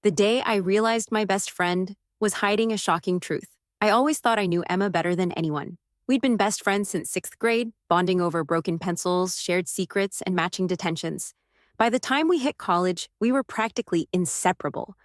The day I realized my best friend was hiding a shocking truth. I always thought I knew Emma better than anyone. We'd been best friends since sixth grade, bonding over broken pencils, shared secrets, and matching detentions. By the time we hit college, we were practically inseparable.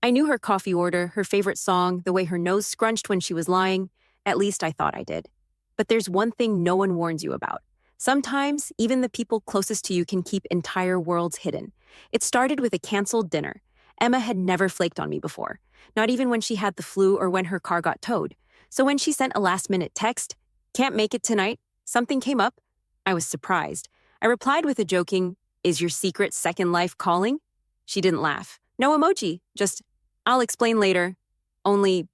I knew her coffee order, her favorite song, the way her nose scrunched when she was lying. At least I thought I did. But there's one thing no one warns you about. Sometimes, even the people closest to you can keep entire worlds hidden. It started with a canceled dinner. Emma had never flaked on me before, not even when she had the flu or when her car got towed. So when she sent a last-minute text, "Can't make it tonight, something came up," I was surprised. I replied with a joking, "Is your secret second life calling?" She didn't laugh. No emoji, just, "I'll explain later." Only,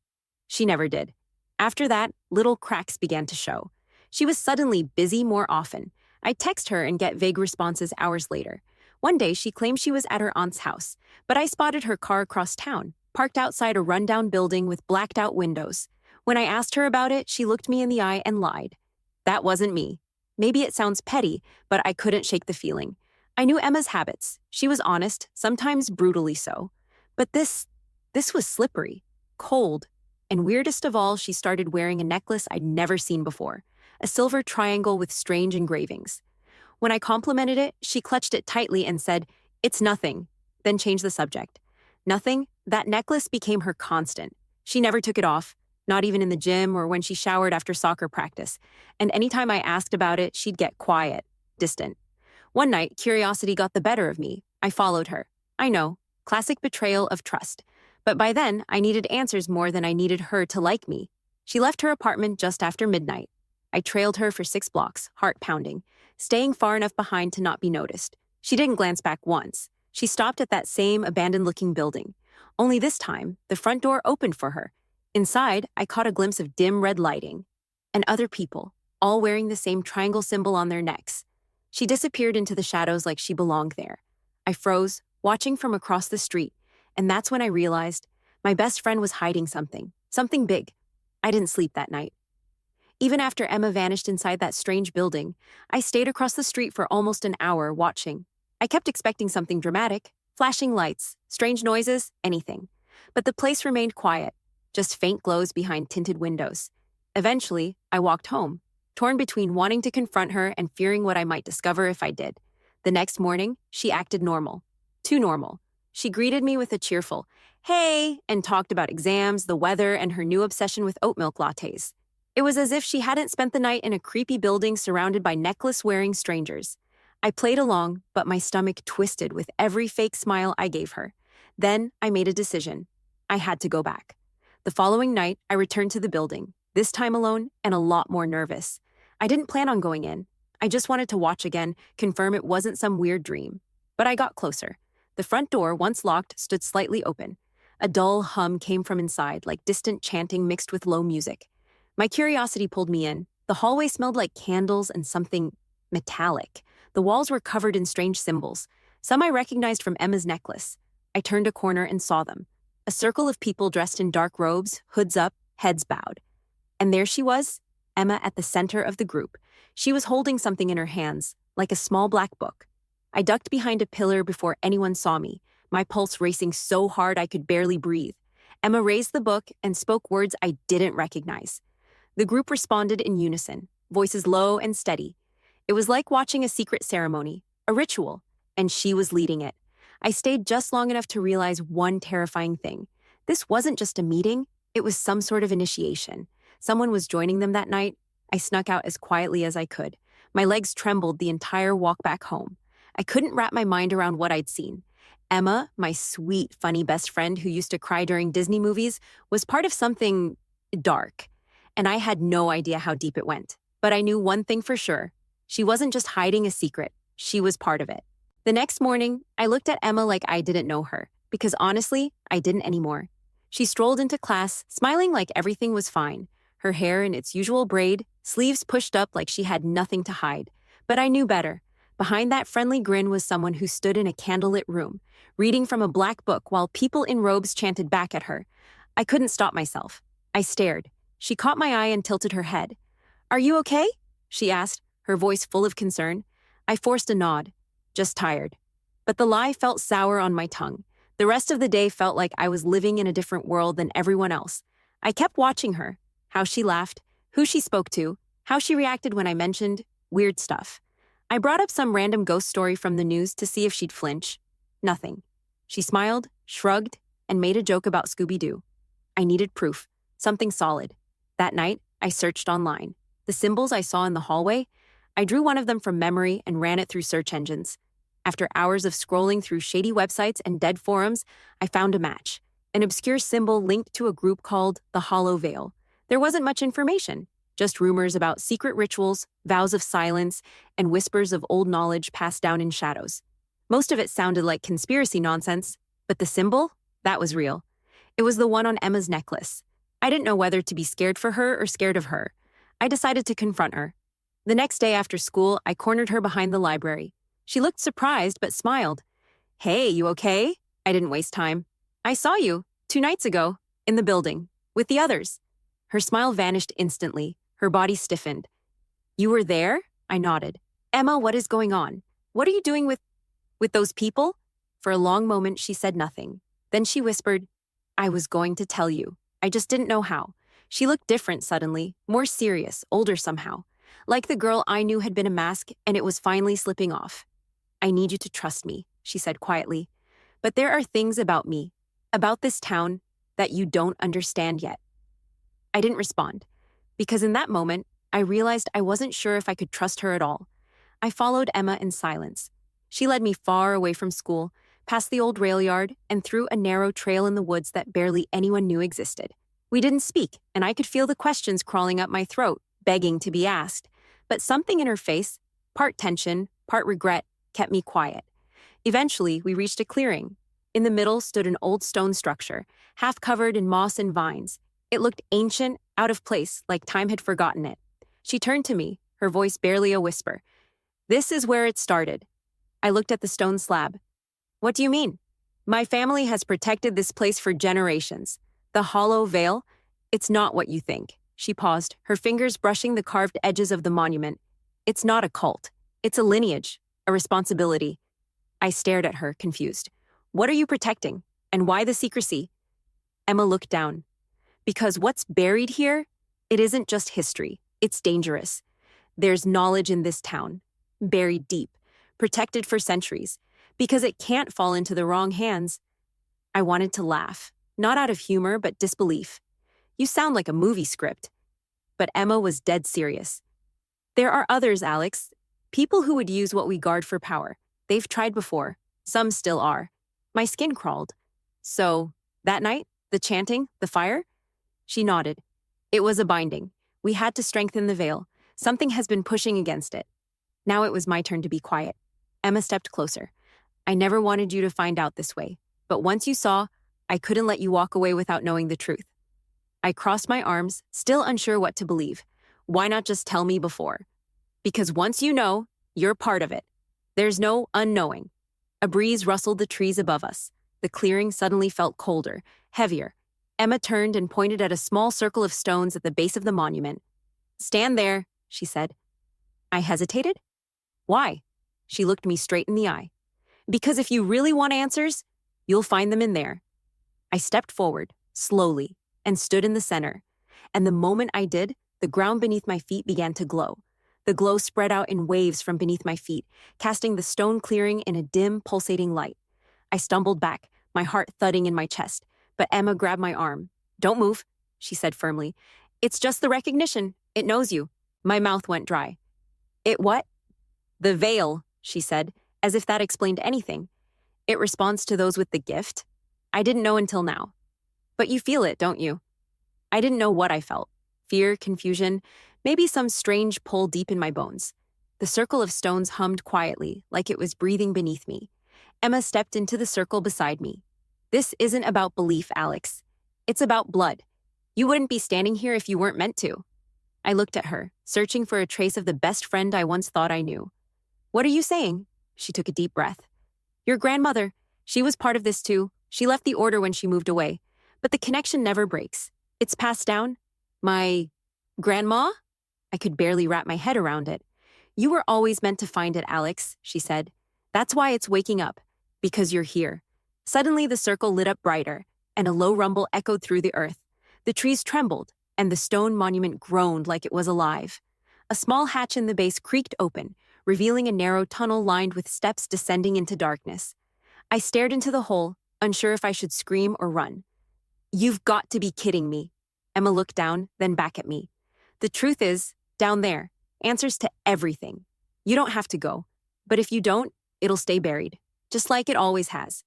she never did. After that, little cracks began to show. She was suddenly busy more often. I'd text her and get vague responses hours later. One day, she claimed she was at her aunt's house, but I spotted her car across town, parked outside a rundown building with blacked-out windows. When I asked her about it, she looked me in the eye and lied. That wasn't me. Maybe it sounds petty, but I couldn't shake the feeling. I knew Emma's habits. She was honest, sometimes brutally so. But this was slippery, cold, and weirdest of all, she started wearing a necklace I'd never seen before, a silver triangle with strange engravings. When I complimented it, she clutched it tightly and said, "It's nothing," then changed the subject. Nothing, that necklace became her constant. She never took it off, not even in the gym or when she showered after soccer practice. And anytime I asked about it, she'd get quiet, distant. One night, curiosity got the better of me. I followed her. I know, classic betrayal of trust. But by then, I needed answers more than I needed her to like me. She left her apartment just after midnight. I trailed her for 6 blocks, heart pounding, staying far enough behind to not be noticed. She didn't glance back once. She stopped at that same abandoned-looking building. Only this time, the front door opened for her. Inside, I caught a glimpse of dim red lighting. And other people, all wearing the same triangle symbol on their necks. She disappeared into the shadows like she belonged there. I froze, watching from across the street, and that's when I realized my best friend was hiding something big. I didn't sleep that night. Even after Emma vanished inside that strange building, I stayed across the street for almost an hour watching. I kept expecting something dramatic, flashing lights, strange noises, anything. But the place remained quiet, just faint glows behind tinted windows. Eventually, I walked home, torn between wanting to confront her and fearing what I might discover if I did. The next morning, she acted normal. Too normal. She greeted me with a cheerful, "Hey," and talked about exams, the weather, and her new obsession with oat milk lattes. It was as if she hadn't spent the night in a creepy building surrounded by necklace-wearing strangers. I played along, but my stomach twisted with every fake smile I gave her. Then I made a decision. I had to go back. The following night, I returned to the building, this time alone and a lot more nervous. I didn't plan on going in. I just wanted to watch again, confirm it wasn't some weird dream. But I got closer. The front door, once locked, stood slightly open. A dull hum came from inside, like distant chanting mixed with low music. My curiosity pulled me in. The hallway smelled like candles and something metallic. The walls were covered in strange symbols. Some I recognized from Emma's necklace. I turned a corner and saw them. A circle of people dressed in dark robes, hoods up, heads bowed. And there she was, Emma at the center of the group. She was holding something in her hands, like a small black book. I ducked behind a pillar before anyone saw me, my pulse racing so hard I could barely breathe. Emma raised the book and spoke words I didn't recognize. The group responded in unison, voices low and steady. It was like watching a secret ceremony, a ritual, and she was leading it. I stayed just long enough to realize one terrifying thing. This wasn't just a meeting, it was some sort of initiation. Someone was joining them that night. I snuck out as quietly as I could. My legs trembled the entire walk back home. I couldn't wrap my mind around what I'd seen. Emma, my sweet, funny best friend who used to cry during Disney movies, was part of something dark. And I had no idea how deep it went. But I knew one thing for sure. She wasn't just hiding a secret. She was part of it. The next morning, I looked at Emma like I didn't know her, because honestly, I didn't anymore. She strolled into class, smiling like everything was fine, her hair in its usual braid, sleeves pushed up like she had nothing to hide. But I knew better. Behind that friendly grin was someone who stood in a candlelit room, reading from a black book while people in robes chanted back at her. I couldn't stop myself. I stared. She caught my eye and tilted her head. "Are you okay?" she asked, her voice full of concern. I forced a nod. Just tired. But the lie felt sour on my tongue. The rest of the day felt like I was living in a different world than everyone else. I kept watching her, how she laughed, who she spoke to, how she reacted when I mentioned weird stuff. I brought up some random ghost story from the news to see if she'd flinch. Nothing. She smiled, shrugged, and made a joke about Scooby-Doo. I needed proof, something solid. That night, I searched online. The symbols I saw in the hallway, I drew one of them from memory and ran it through search engines. After hours of scrolling through shady websites and dead forums, I found a match. An obscure symbol linked to a group called the Hollow Veil. There wasn't much information, just rumors about secret rituals, vows of silence, and whispers of old knowledge passed down in shadows. Most of it sounded like conspiracy nonsense, but the symbol? That was real. It was the one on Emma's necklace. I didn't know whether to be scared for her or scared of her. I decided to confront her. The next day after school, I cornered her behind the library. She looked surprised but smiled. "Hey, you okay?" I didn't waste time. "I saw you 2 nights ago in the building with the others." Her smile vanished instantly. Her body stiffened. "You were there?" I nodded. "Emma, what is going on? What are you doing with those people?" For a long moment, she said nothing. Then she whispered, "I was going to tell you. I just didn't know how." She looked different suddenly, more serious, older somehow. Like the girl I knew had been a mask and it was finally slipping off. "I need you to trust me," she said quietly. "But there are things about me, about this town, that you don't understand yet." I didn't respond, because in that moment, I realized I wasn't sure if I could trust her at all. I followed Emma in silence. She led me far away from school, past the old rail yard, and through a narrow trail in the woods that barely anyone knew existed. We didn't speak, and I could feel the questions crawling up my throat, begging to be asked. But something in her face, part tension, part regret, kept me quiet. Eventually, we reached a clearing. In the middle stood an old stone structure, half covered in moss and vines. It looked ancient, out of place, like time had forgotten it. She turned to me, her voice barely a whisper. "This is where it started." I looked at the stone slab. "What do you mean?" "My family has protected this place for generations. The Hollow Veil, it's not what you think." She paused, her fingers brushing the carved edges of the monument. "It's not a cult. It's a lineage, a responsibility." I stared at her, confused. "What are you protecting? And why the secrecy?" Emma looked down. "Because what's buried here, it isn't just history. It's dangerous. There's knowledge in this town, buried deep, protected for centuries, because it can't fall into the wrong hands." I wanted to laugh, not out of humor, but disbelief. "You sound like a movie script." But Emma was dead serious. "There are others, Alex. People who would use what we guard for power. They've tried before. Some still are." My skin crawled. "So, that night, the chanting, the fire?" She nodded. "It was a binding. We had to strengthen the veil. Something has been pushing against it." Now it was my turn to be quiet. Emma stepped closer. "I never wanted you to find out this way. But once you saw, I couldn't let you walk away without knowing the truth." I crossed my arms, still unsure what to believe. "Why not just tell me before?" "Because once you know, you're part of it. There's no unknowing." A breeze rustled the trees above us. The clearing suddenly felt colder, heavier. Emma turned and pointed at a small circle of stones at the base of the monument. "Stand there," she said. I hesitated. "Why?" She looked me straight in the eye. "Because if you really want answers, you'll find them in there." I stepped forward, slowly, and stood in the center. And the moment I did, the ground beneath my feet began to glow. The glow spread out in waves from beneath my feet, casting the stone clearing in a dim, pulsating light. I stumbled back, my heart thudding in my chest, but Emma grabbed my arm. "Don't move," she said firmly. "It's just the recognition. It knows you." My mouth went dry. "It what?" "The veil," she said, as if that explained anything. "It responds to those with the gift." I didn't know until now. "But you feel it, don't you?" I didn't know what I felt. Fear, confusion, maybe some strange pull deep in my bones. The circle of stones hummed quietly, like it was breathing beneath me. Emma stepped into the circle beside me. "This isn't about belief, Alex. It's about blood. You wouldn't be standing here if you weren't meant to." I looked at her, searching for a trace of the best friend I once thought I knew. "What are you saying?" She took a deep breath. "Your grandmother. She was part of this too. She left the order when she moved away. But the connection never breaks. It's passed down." "My grandma?" I could barely wrap my head around it. "You were always meant to find it, Alex," she said. "That's why it's waking up. Because you're here. Suddenly, the circle lit up brighter, and a low rumble echoed through the earth. The trees trembled, and the stone monument groaned like it was alive. A small hatch in the base creaked open, revealing a narrow tunnel lined with steps descending into darkness. I stared into the hole, unsure if I should scream or run. "You've got to be kidding me." Emma looked down, then back at me. "The truth is, down there, answers to everything. You don't have to go. But if you don't, it'll stay buried, just like it always has."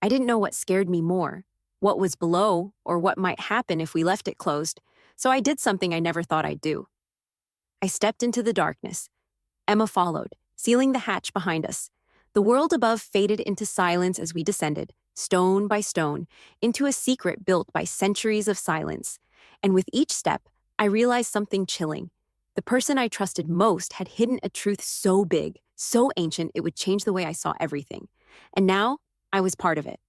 I didn't know what scared me more, what was below, or what might happen if we left it closed, so I did something I never thought I'd do. I stepped into the darkness. Emma followed, sealing the hatch behind us. The world above faded into silence as we descended, stone by stone, into a secret built by centuries of silence. And with each step, I realized something chilling. The person I trusted most had hidden a truth so big, so ancient, it would change the way I saw everything. And now, I was part of it.